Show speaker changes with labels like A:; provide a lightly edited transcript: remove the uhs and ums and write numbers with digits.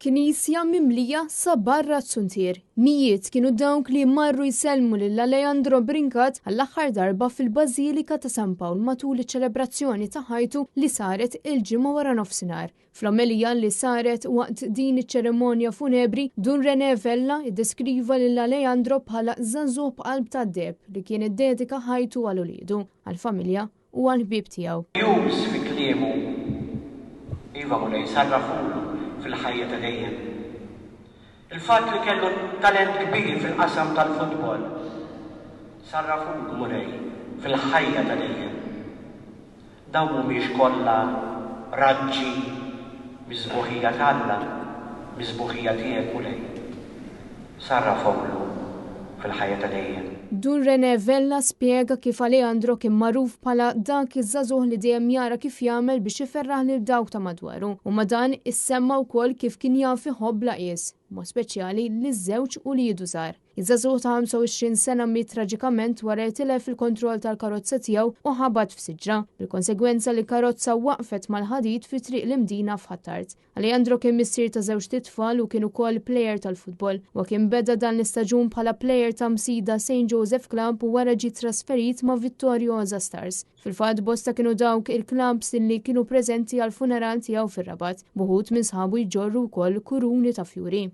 A: Knisja mimlija sa barra t-suntier. Mijiet kienu dawk li marru jselmu lil Alejandro Brincat għall-aħħar darba fil-Bażilika ta' San Pawl matul iċ-ċelebrazzjoni ta' ħajtu li saret il-ġimgħa wara nofsinhar. Fl-omelija li saret waqt din iċ-ċerimonja funebri, Dun René Vella iddeskriva lil Alejandro bħala żagħżugħ b'qalb tad-deheb li kien iddedika ħajtu għal uliedu, għall-familja u għall-ħbieb tiegħu.
B: Jus fi kliemu iva mulej sarrafulu fil-ħajja ta' dejjem. Il-fatt li kellu talent kbir fil-qasam tal-futbol sarrafulu mulej fil-ħajja ta' dejjem. Dawn mhumiex kollha raġġi miżbuħija tagħna, miżbuħija tiegħek mulej. Sarrafulu fil-ħajja ta' dejjem.
A: Dun René Vella spjega kif Alejandro kien magħruf bħala dak iż-żagħżugħ li dejjem jara kif jagħmel biex iferraħ lil dawk ta' madwaru, u ma dan issemma wkoll kif kien jaf iħobb laqis, mod speċjali liż-żewġ uliedu żgħar. Iż-żagħżugħ ta' 25 sena miet traġikament wara jtilef il-kontroll tal-karozza tiegħu u ħabat f'siġra, bil-konsegwenza li karozza waqfet mal-ħadid fi triq l-imdina f'Ħattart. Alejandro kien missier ta' żewġ titfal u kien ukoll plejer tal-futbol, u kien beda dan l-istaġun bħala plejer ta' msida St. Joseph Club u wara ġie trasferit ma' Vittoriosa Stars. Fil-fatt bosta kienu dawk il-klabs li kienu preżenti għal funeral tiegħu fir-Rabat, buħud minn sħabu jġorru wkoll kuruni ta' fjuri.